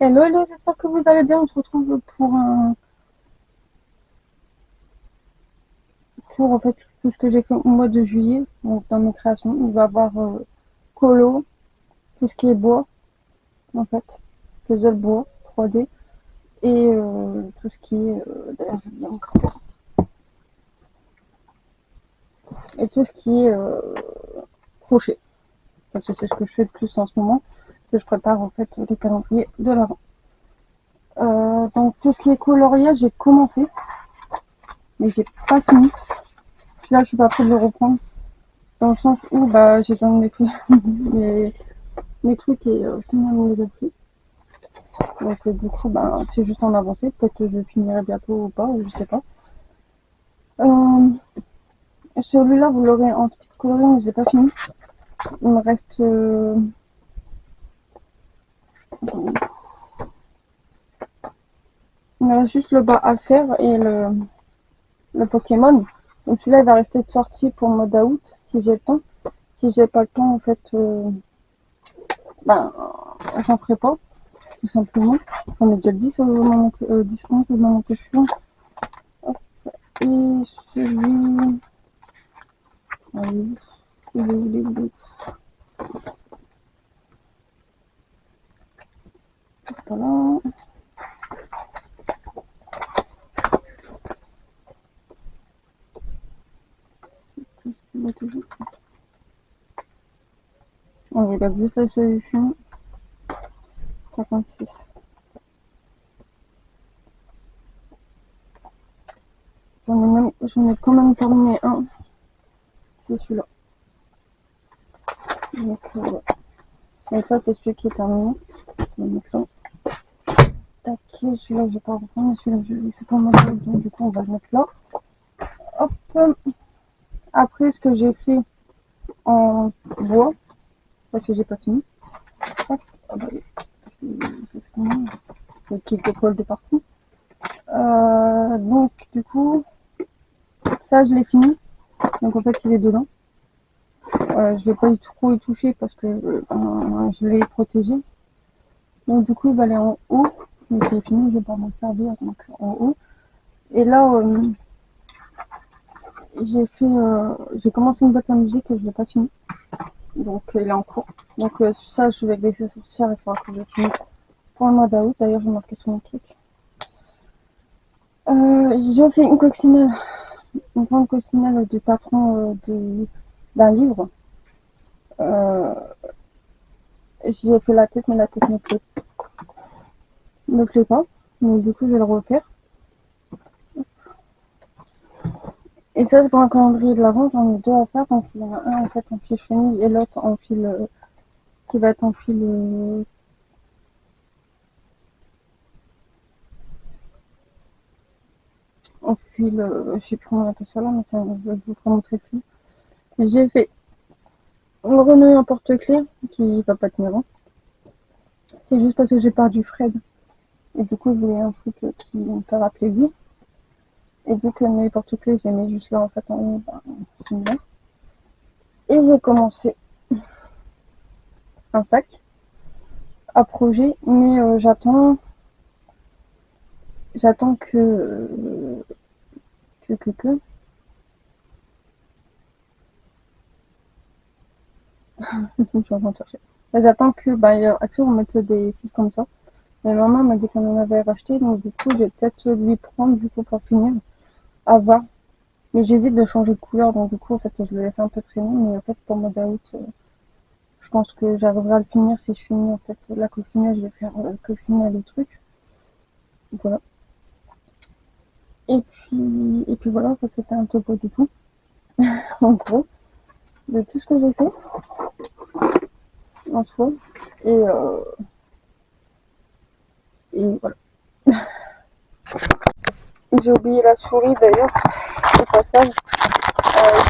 Hello, hello, j'espère que vous allez bien. On se retrouve pour en fait tout ce que j'ai fait au mois de juillet. Donc dans mes créations, on va avoir colo, tout ce qui est bois en fait, puzzle bois 3D et tout ce qui est d'ailleurs, je viens encore. Et tout ce qui est crochet parce que c'est ce que je fais le plus en ce moment, que je prépare en fait les calendriers de l'avant. Donc tout ce qui est coloriage, j'ai commencé, mais j'ai pas fini. Là, je suis pas prête de le reprendre. Dans le sens où bah, j'ai besoin de mes trucs et sinon on les a pris. Donc du coup, bah, c'est juste en avancée. Peut-être que je finirai bientôt ou pas, ou je sais pas. Euh, Celui-là, vous l'aurez en speed coloring, mais j'ai pas fini. Il me reste il me reste juste le bas à faire et le Pokémon. Donc celui-là, il va rester de sortie pour le mois d'août, si j'ai le temps. Si j'ai pas le temps, en fait, ben, j'en ferai pas, tout simplement. On est déjà le 10 au moment que, 10, 11 au moment que je suis. Et celui... Ah oui, voilà. On regarde juste la solution. 56. J'en ai quand même terminé un. C'est celui-là. Donc, ouais. Donc ça, c'est celui qui est terminé. Tac, celui-là, je vais pas reprendre, mais celui-là, je vais laisser pour mon job. Donc, du coup, on va le mettre là. Hop. Après, ce que j'ai fait en bois, parce que j'ai pas fini. Hop. Ah bah, c'est fini. Le kit d'école de partout. Donc, du coup, ça, je l'ai fini. Donc, en fait, il est dedans. Je vais pas trop y toucher parce que je l'ai protégé. Donc, du coup, il va aller en haut. Donc, il est fini, je vais pas m'en servir. Donc, en haut. Et là, j'ai commencé une boîte à musique et je l'ai pas fini. Donc, il est en cours. Donc, ça, je vais le laisser sortir. Il faudra que je finisse pour le mois d'août. D'ailleurs, j'ai marqué sur mon truc. J'ai fait une grande coccinelle du patron d'un livre. Euh, J'y ai fait la tête, mais la tête me plaît pas. Donc, du coup, je vais le refaire. Et ça, c'est pour un calendrier de l'avant, j'en ai deux à faire. Donc, il y en a un en fait en fil chenille et l'autre en fil qui va être je sais plus comment on appelle ça là, mais ça, je vous montrer plus. J'ai fait une grenouille en porte-clés qui va pas tenir. Hein. C'est juste parce que j'ai perdu Fred. Et du coup, je voulais un truc qui me fait rappeler lui. Et vu que mes porte-clés, je les mets juste là en fait en haut, ben, c'est bien. Et j'ai commencé un sac à projet, mais j'attends que je suis en train de chercher. J'attends que Axel on mette des fils comme ça. Mais maman m'a dit qu'on en avait racheté, donc du coup je vais peut-être lui prendre du coup pour finir. À voir. Mais j'hésite de changer de couleur, donc du coup en fait je le laisse un peu traîner, mais en fait pour le mois d'août, je pense que j'arriverai à le finir si je finis en fait la coccinelle, je vais faire coccinelle le truc. Voilà. Et puis voilà, c'était un topo du tout, en gros, de tout ce que j'ai fait en soi. Et, euh, et voilà. J'ai oublié la souris d'ailleurs, au passage.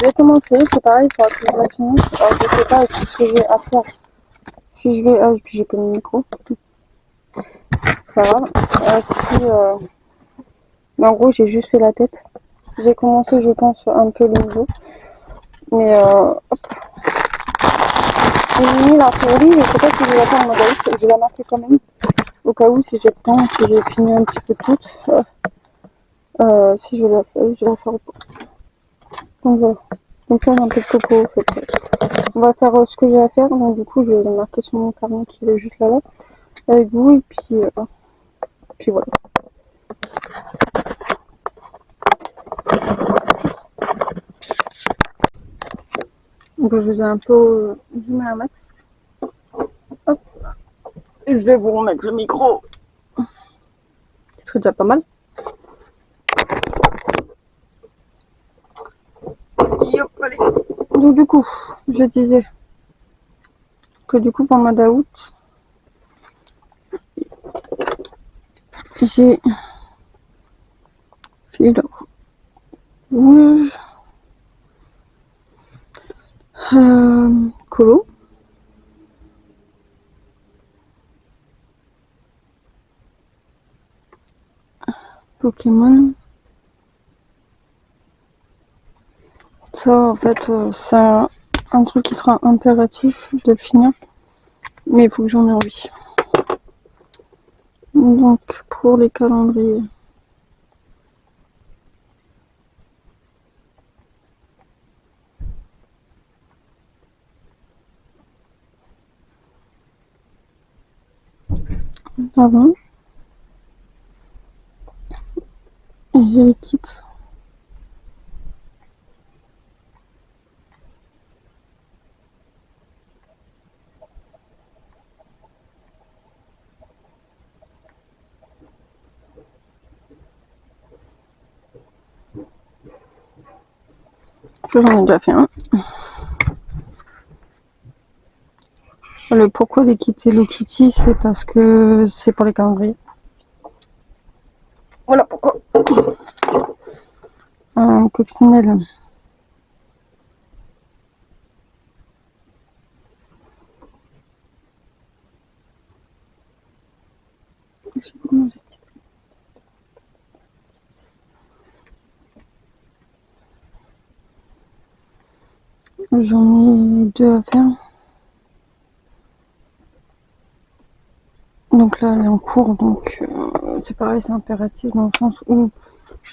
Je vais commencer, c'est pareil, il faudra que je la finisse. Alors je sais pas ce que j'ai à faire. Si je vais. Ah, et puis j'ai pas le micro. C'est pas grave. Mais en gros, j'ai juste fait la tête. J'ai commencé, je pense, un peu le niveau. Mais hop. J'ai mis la souris, je sais pas si je vais la faire en mode je vais la marquer quand même. au cas où si j'ai le temps, si j'ai fini un petit peu toutes, si je vais la faire ou pas. Donc voilà. Donc ça, j'ai un peu de coco en fait. On va faire ce que j'ai à faire. Donc du coup, je vais le marquer sur mon carnet qui est juste là avec vous et puis voilà. Donc je vous ai un peu zoomé un max. Hop. Et je vais vous remettre le micro. Ce serait déjà pas mal. Yop, allez. Donc du coup, je disais que du coup pour le mois d'août, j'ai fait le rouge, colo, Pokémon. Ça en fait c'est un truc qui sera impératif de finir, mais il faut que j'en ai envie. Donc pour les calendriers, avant, j'ai les kits. J'en ai déjà fait un. Le pourquoi des kits Hello Kitty, c'est parce que c'est pour les calendriers. Voilà pourquoi. Coccinelle. J'en ai deux à faire. Donc là, elle est en cours, donc c'est pareil, c'est impératif dans le sens où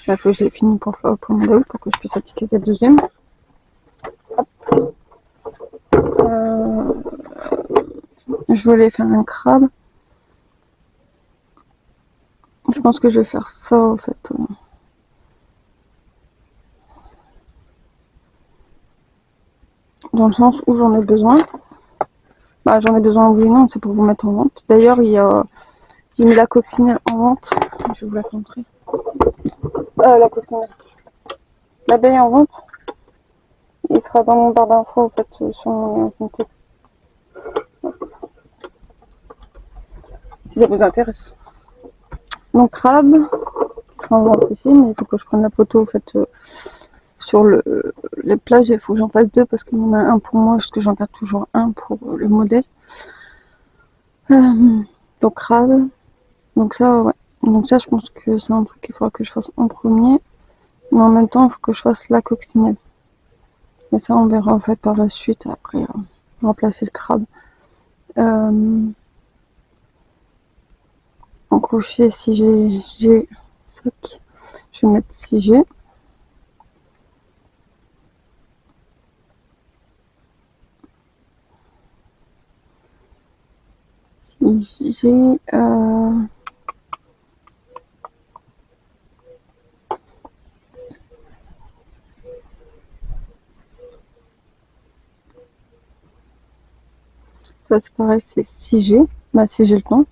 il faut que je l'ai fini pour mon DAO pour que je puisse appliquer la deuxième. Je voulais faire un crabe. Je pense que je vais faire ça en fait. Dans le sens où j'en ai besoin. Bah, j'en ai besoin, oui et non, c'est pour vous mettre en vente. D'ailleurs, j'ai mis la coccinelle en vente. Je vais vous la montrer. La coccinelle. L'abeille en vente. Il sera dans mon barre d'infos en fait sur mon infinité. Si ça vous intéresse. Donc crabe, qui sera en vente aussi, mais il faut que je prenne la photo en fait sur les plages. Il faut que j'en fasse deux parce qu'il y en a un pour moi, parce que j'en garde toujours un pour le modèle. Donc crabe. Donc ça, ouais. Donc ça, je pense que c'est un truc qu'il faudra que je fasse en premier. Mais en même temps, il faut que je fasse la coccinelle. Et ça, on verra en fait par la suite, après remplacer le crabe. En crochet, si j'ai 5, je vais mettre si j'ai. Si j'ai. Ça, c'est pareil, c'est si j'ai. Bah, si j'ai le temps.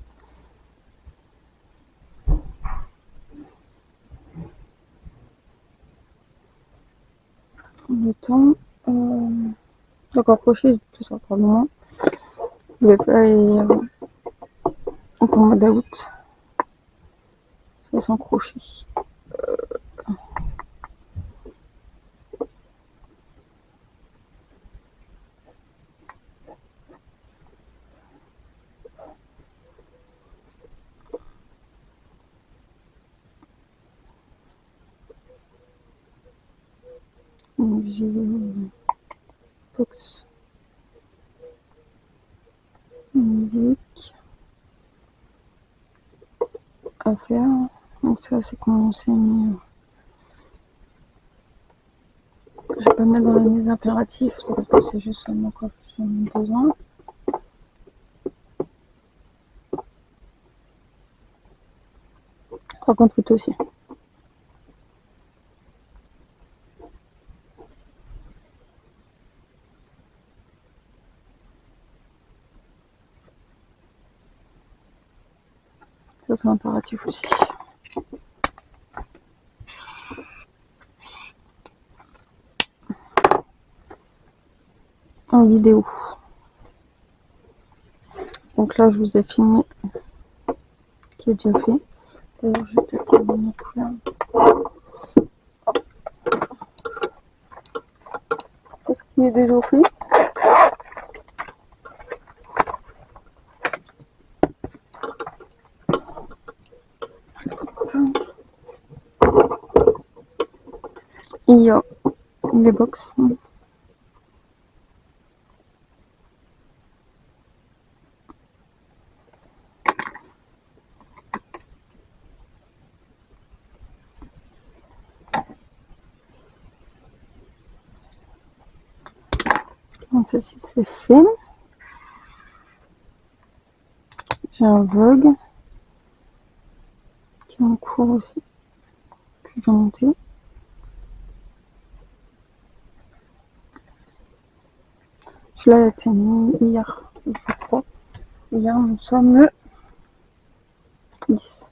Le temps. Donc en crochet, tout ça pour le moment. Je vais pas aller au mois d'août. Ça sans crochet. Donc j'ai Fox Music. à faire. Donc ça c'est commencé, mais je vais pas mettre dans les impératifs parce que c'est juste seulement quand j'en ai besoin. Par contre photo aussi. Ça c'est impératif aussi. En vidéo. Donc là je vous ai filmé qui est déjà fait. D'ailleurs je vais peut-être prendre une couleur. Tout ce qui est déjà fait. Il y a les box. Donc ceci c'est fait. J'ai un vlog qui est en cours aussi, que je dois monter. Celui-là a été mis hier, je crois. Hier nous sommes le 10.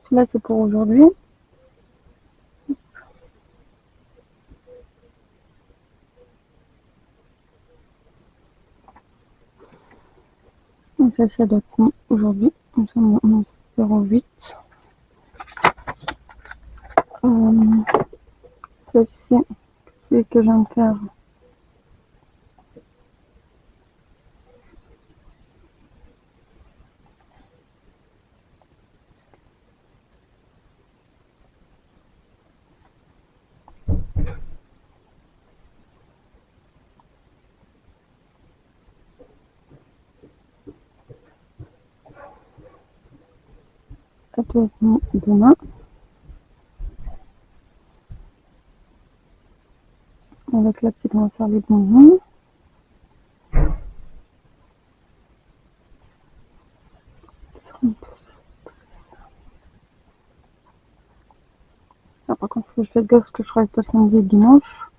Celui-là c'est pour aujourd'hui. Donc ça doit être mis aujourd'hui. Nous sommes le 11/08. Celle-ci, c'est que je viens de faire. Elle doit être mis demain. Avec la petite, on va faire les bonbons. Ah, par contre, il faut que je fasse gaffe parce que je travaille pas le samedi et le dimanche.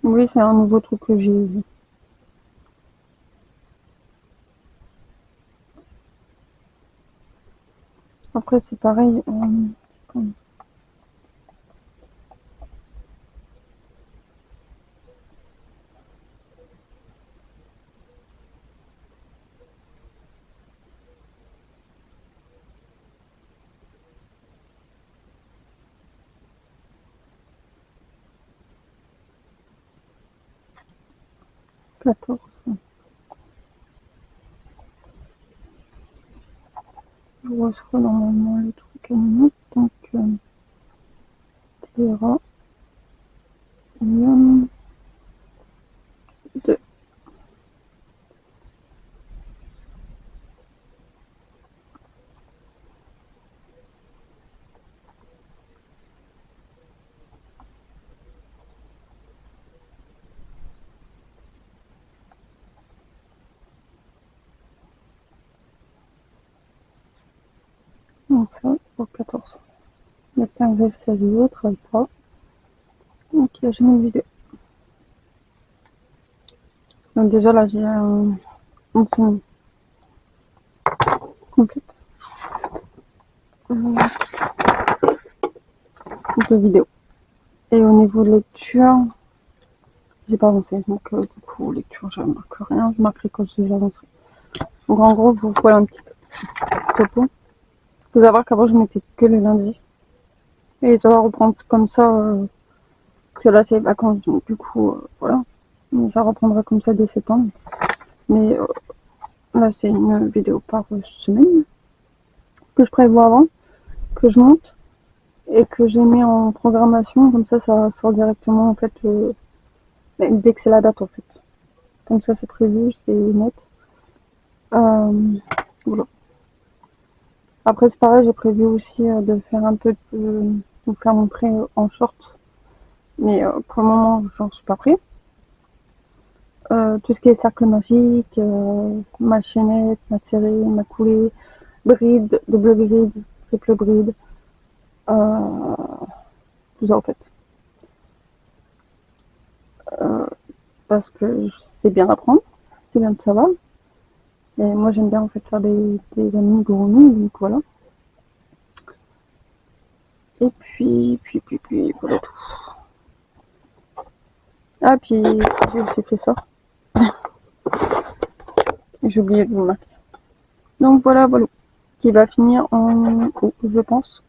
Oui, c'est un nouveau truc que j'ai vu. Après, c'est pareil. C'est comme... 14. Je reçois normalement le truc à minute. Donc, Terra. 2. Donc ça, pour 14. Le 15 et le 16, je ne travaille pas. Donc, j'ai mis une vidéo. Donc, déjà, là, j'ai une semaine complète de vidéos. Et au niveau de lecture, j'ai pas avancé. Donc, du coup, lecture, je ne marque rien. Je marquerai quand j'avancerai. Donc, en gros, voilà un petit peu. Topo. Il faut savoir qu'avant, je mettais que les lundis. Et ça va reprendre comme ça. Que là, c'est les vacances. Donc, du coup, voilà. Mais ça reprendra comme ça dès septembre. Mais là, c'est une vidéo par semaine que je prévois avant, que je monte et que j'ai mis en programmation. Comme ça sort directement en fait dès que c'est la date en fait. Comme ça c'est prévu, c'est net. Voilà. Après c'est pareil, j'ai prévu aussi de faire un peu de faire mon prêt en short. Mais pour le moment, j'en suis pas pris. Tout ce qui est cercle magique, ma chaînette, ma série, ma coulée, bride, double bride, triple bride, tout ça en fait. Parce que c'est bien d'apprendre, c'est bien de savoir. Et moi j'aime bien en fait faire des amis gros donc voilà. Et puis voilà tout. Ah puis j'ai aussi fait ça. J'ai oublié de vous marquer. Donc voilà, voilà. Qui va finir en haut, je pense.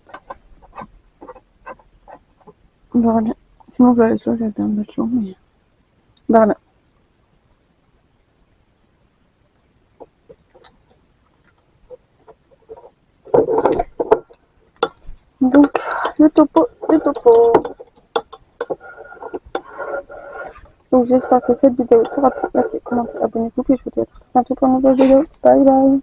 On verra bien. Sinon, je vais aller là, j'avais un bâtiment, mais on verra bien. Donc, le topo, le topo. Donc, j'espère que cette vidéo t'aura plu. Likez, commentez, abonnez-vous, puis je vous dis à très bientôt pour une nouvelle vidéo. Bye bye.